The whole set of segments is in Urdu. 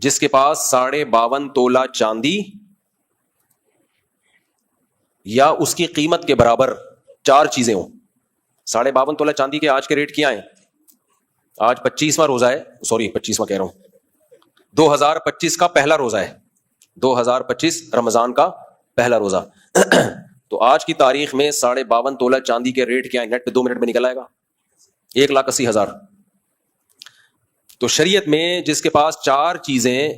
جس کے پاس 52.5 تولہ چاندی یا اس کی قیمت کے برابر 4 چیزیں ہوں. 52.5 تولہ چاندی کے آج کے ریٹ کیا ہیں؟ آج 25واں روزہ ہے, سوری 25واں کہہ رہا ہوں, 2025 کا پہلا روزہ ہے, 2025 رمضان کا پہلا روزہ. تو آج کی تاریخ میں 52.5 تولہ چاندی کے ریٹ کیا ہے؟ نیٹ پہ 2 منٹ میں نکل آئے گا, 1,80,000. تو شریعت میں جس کے پاس 4 چیزیں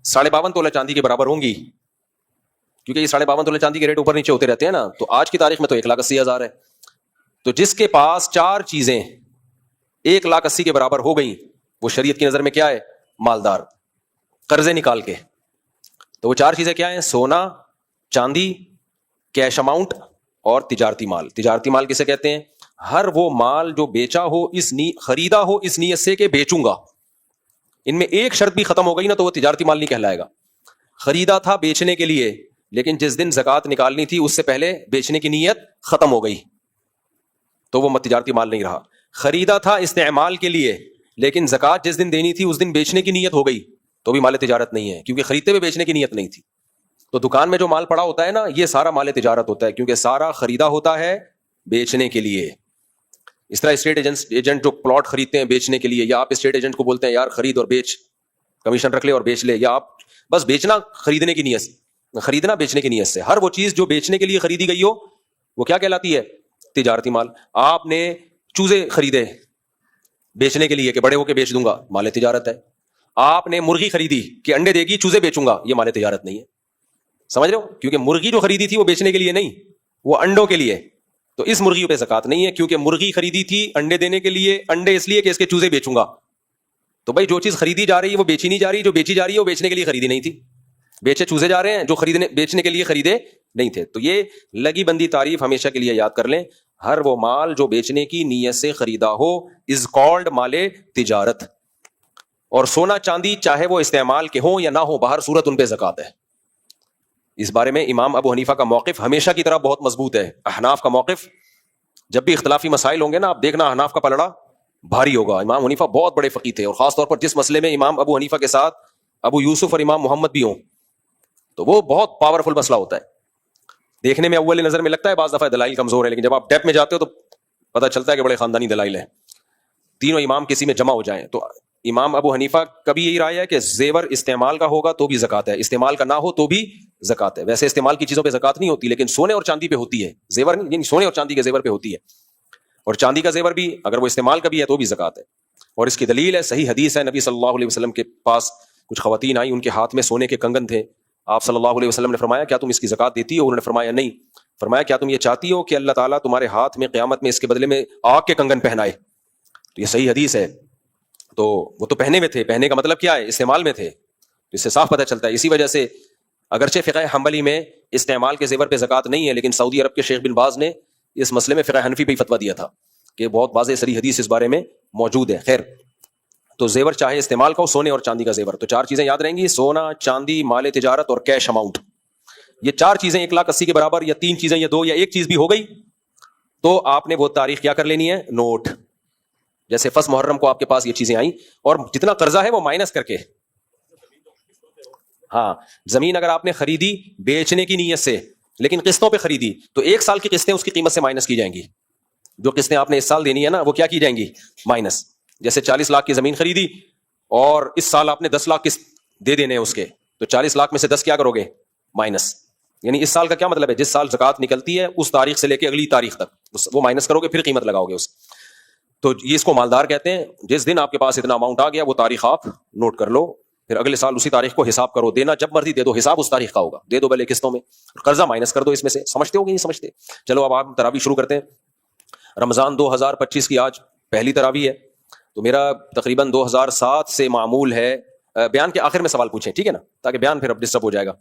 52.5 تولہ چاندی کے برابر ہوں گی, کیونکہ یہ 52.5 تولہ چاندی کے ریٹ اوپر نیچے ہوتے رہتے ہیں نا, تو آج کی تاریخ میں تو 1,80,000 ہے. تو جس کے پاس 4 چیزیں 1,80,000 کے برابر ہو گئیں, وہ شریعت کی نظر میں کیا ہے؟ مالدار. قرضے نکال کے. تو وہ 4 چیزیں کیا ہیں؟ سونا, چاندی, کیش اماؤنٹ اور تجارتی مال. تجارتی مال کسے کہتے ہیں؟ ہر وہ مال جو بیچا ہو خریدا ہو اس نیت سے کہ بیچوں گا. ان میں ایک شرط بھی ختم ہو گئی نا تو وہ تجارتی مال نہیں کہلائے گا. خریدا تھا بیچنے کے لیے, لیکن جس دن زکوٰۃ نکالنی تھی اس سے پہلے بیچنے کی نیت ختم ہو گئی تو وہ تجارتی مال نہیں رہا. خریدا تھا استعمال کے لیے, لیکن زکوٰۃ جس دن دینی تھی اس دن بیچنے کی نیت ہو گئی تو بھی مال تجارت نہیں ہے, کیونکہ خریدتے ہوئے بیچنے کی نیت نہیں تھی. تو دکان میں جو مال پڑا ہوتا ہے نا, یہ سارا مال تجارت ہوتا ہے, کیونکہ سارا خریدا ہوتا ہے بیچنے کے لیے. اس طرح اسٹیٹ ایجنٹ جو پلاٹ خریدتے ہیں بیچنے کے لیے, یا آپ اسٹیٹ ایجنٹ کو بولتے ہیں یار خرید اور بیچ, کمیشن رکھ لے اور بیچ لے, یا آپ بس بیچنا خریدنے کی نیت سے, خریدنا بیچنے کی نیت سے. ہر وہ چیز جو بیچنے کے لیے خریدی گئی ہو وہ کیا کہلاتی ہے؟ تجارتی مال. آپ نے چوزے خریدے بیچنے کے لیے کہ بڑے ہو کے بیچ دوں گا, مال تجارت ہے. آپ نے مرغی خریدی کہ انڈے دے گی چوزے بیچوں گا, یہ مال تجارت نہیں ہے. سمجھ رہے ہو؟ کیونکہ مرغی جو خریدی تھی وہ بیچنے کے لیے نہیں, وہ انڈوں کے لیے. تو اس مرغی پہ زکوٰۃ نہیں ہے, کیونکہ مرغی خریدی تھی انڈے دینے کے لیے, انڈے اس لیے کہ اس کے چوزے بیچوں گا. تو بھائی جو چیز خریدی جا رہی ہے وہ بیچی نہیں جا رہی, جو بیچی جا رہی ہے وہ بیچنے کے لیے خریدی نہیں تھی, بیچے چوزے جا رہے ہیں جو بیچنے کے لیے خریدے نہیں تھے. تو یہ لگی بندی تعریف ہمیشہ کے لیے یاد کر لیں. ہر وہ مال جو بیچنے کی نیت سے خریدا ہو از کالڈ مال تجارت. اور سونا چاندی چاہے وہ استعمال کے ہوں یا نہ ہو, باہر صورت ان پہ زکوٰۃ ہے. اس بارے میں امام ابو حنیفہ کا موقف ہمیشہ کی طرح بہت مضبوط ہے. احناف کا موقف, جب بھی اختلافی مسائل ہوں گے نا, آپ دیکھنا احناف کا پلڑا بھاری ہوگا. امام حنیفہ بہت بڑے فقیہ تھے, اور خاص طور پر جس مسئلے میں امام ابو حنیفہ کے ساتھ ابو یوسف اور امام محمد بھی ہوں تو وہ بہت پاورفل مسئلہ ہوتا ہے. دیکھنے میں اول نظر میں لگتا ہے بعض دفعہ دلائل کمزور ہے, لیکن جب آپ ڈیپ میں جاتے ہو تو پتہ چلتا ہے کہ بڑے خاندانی دلائل ہیں. تینوں امام کسی میں جمع ہو جائیں تو امام ابو حنیفہ کا بھی یہی رائے ہے کہ زیور استعمال کا ہوگا تو بھی زکوٰۃ ہے, استعمال کا نہ ہو تو بھی زکوٰۃ ہے. ویسے استعمال کی چیزوں پہ زکوٰۃ نہیں ہوتی, لیکن سونے اور چاندی پہ ہوتی ہے. زیور نہیں, یعنی سونے اور چاندی کے زیور پہ ہوتی ہے, اور چاندی کا زیور بھی اگر وہ استعمال کا بھی ہے تو بھی زکوٰۃ ہے. اور اس کی دلیل ہے, صحیح حدیث ہے, نبی صلی اللہ علیہ وسلم کے پاس کچھ خواتین آئیں, ان کے ہاتھ میں سونے کے کنگن تھے. آپ صلی اللہ علیہ وسلم نے فرمایا کیا تم اس کی زکوٰۃ دیتی ہو؟ انہوں نے فرمایا نہیں. فرمایا کیا تم یہ چاہتی ہو کہ اللہ تعالیٰ تمہارے ہاتھ میں قیامت میں اس کے بدلے میں آگ کے کنگن پہنائے؟ تو یہ صحیح حدیث ہے. تو وہ تو پہنے میں تھے, پہنے کا مطلب کیا ہے؟ استعمال میں تھے. تو اس سے صاف پتہ چلتا ہے. اسی وجہ سے اگرچہ فقہ حنبلی میں استعمال کے زیور پہ زکوٰۃ نہیں ہے, لیکن سعودی عرب کے شیخ بن باز نے اس مسئلے میں فقہ حنفی پہ ہی فتویٰ دیا تھا کہ بہت واضح صریح حدیث اس بارے میں موجود ہے. خیر, تو زیور چاہے استعمال کا ہو, سونے اور چاندی کا زیور, تو 4 چیزیں یاد رہیں گی: سونا, چاندی, مال تجارت اور کیش اماؤنٹ. یہ 4 چیزیں 1,80,000 کے برابر, یا 3 چیزیں, یا 2 یا 1 چیز بھی ہو گئی تو آپ نے وہ تاریخ کیا کر لینی ہے؟ نوٹ. جیسے 1 محرم کو آپ کے پاس یہ چیزیں آئیں, اور جتنا قرضہ ہے وہ مائنس کر کے. ہاں, زمین اگر آپ نے خریدی بیچنے کی نیت سے لیکن قسطوں پہ خریدی تو 1 سال کی قسطیں اس کی قیمت سے مائنس کی جائیں گی. جو قسطیں آپ نے اس سال دینی ہے نا وہ کیا کی جائیں گی؟ مائنس. جیسے 40 لاکھ کی زمین خریدی اور اس سال آپ نے 10 لاکھ قسط دے دینے ہیں اس کے, تو 40 لاکھ میں سے 10 کیا کرو گے؟ مائنس. یعنی اس سال کا کیا مطلب ہے؟ جس سال زکوٰۃ نکلتی ہے اس تاریخ سے لے کے اگلی تاریخ تک وہ مائنس کرو گے, پھر قیمت لگاؤ گے اس. تو یہ اس کو مالدار کہتے ہیں. جس دن آپ کے پاس اتنا اماؤنٹ آ گیا وہ تاریخ آپ نوٹ کر لو, پھر اگلے سال اسی تاریخ کو حساب کرو. دینا جب مرضی دے دو, حساب اس تاریخ کا ہوگا, دے دو بھلے قسطوں میں, قرضہ مائنس کر دو اس میں سے. سمجھتے ہو کہ نہیں سمجھتے؟ چلو اب آپ تراویح شروع کرتے ہیں. رمضان 2025 کی آج پہلی تراویح ہے, تو میرا تقریباً 2007 سے معمول ہے. بیان کے آخر میں سوال پوچھیں, ٹھیک ہے نا, تاکہ بیان پھر اب ڈسٹرب ہو جائے گا.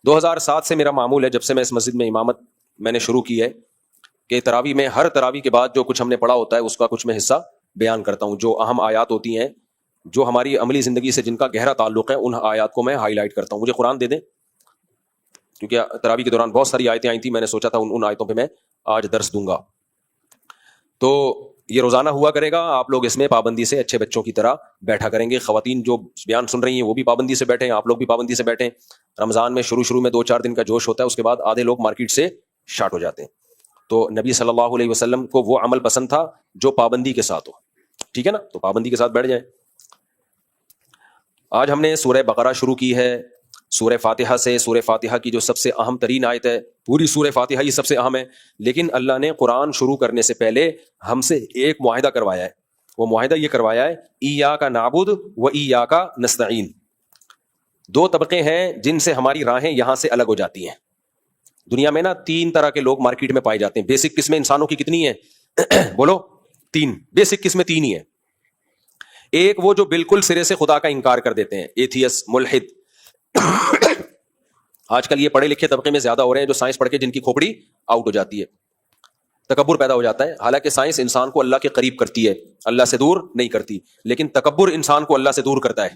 2007 سے میرا معمول ہے, جب سے میں اس مسجد میں امامت میں نے شروع کی ہے, کہ تراویح میں ہر تراویح کے بعد جو کچھ ہم نے پڑھا ہوتا ہے اس کا کچھ میں حصہ بیان کرتا ہوں. جو اہم آیات ہوتی ہیں, جو ہماری عملی زندگی سے جن کا گہرا تعلق ہے, ان آیات کو میں ہائی لائٹ کرتا ہوں. مجھے قرآن دے دیں, کیونکہ تراویح کے دوران بہت ساری آیتیں آئی تھیں, میں نے سوچا تھا ان آیتوں پہ میں آج درس دوں گا. تو یہ روزانہ ہوا کرے گا. آپ لوگ اس میں پابندی سے اچھے بچوں کی طرح بیٹھا کریں گے. خواتین جو بیان سن رہی ہیں وہ بھی پابندی سے بیٹھیں, آپ لوگ بھی پابندی سے بیٹھیں. رمضان میں شروع میں 2-4 دن کا جوش ہوتا ہے, اس کے بعد آدھے لوگ مارکیٹ سے شارٹ ہو جاتے ہیں. تو نبی صلی اللہ علیہ وسلم کو وہ عمل پسند تھا جو پابندی کے ساتھ ہو. ٹھیک ہے نا, تو پابندی کے ساتھ بیٹھ جائیں. آج ہم نے سورہ بقرہ شروع کی ہے سورہ فاتحہ سے. سورہ فاتحہ کی جو سب سے اہم ترین آیت ہے, پوری سورہ فاتحہ یہ سب سے اہم ہے, لیکن اللہ نے قرآن شروع کرنے سے پہلے ہم سے ایک معاہدہ کروایا ہے. وہ معاہدہ یہ کروایا ہے, ایاک نعبد و ایاک نستعین. 2 طبقے ہیں جن سے ہماری راہیں یہاں سے الگ ہو جاتی ہیں. دنیا میں نا 3 طرح کے لوگ مارکیٹ میں پائے جاتے ہیں. بیسک قسمیں انسانوں کی کتنی ہیں؟ بولو 3. بیسک قسمیں 3 ہی ہیں. ایک وہ جو بالکل سرے سے خدا کا انکار کر دیتے ہیں, ایتھیس, ملحد. آج کل یہ پڑھے لکھے طبقے میں زیادہ ہو رہے ہیں جو سائنس پڑھ کے جن کی کھوپڑی آؤٹ ہو جاتی ہے, تکبر پیدا ہو جاتا ہے. حالانکہ سائنس انسان کو اللہ کے قریب کرتی ہے, اللہ سے دور نہیں کرتی, لیکن تکبر انسان کو اللہ سے دور کرتا ہے.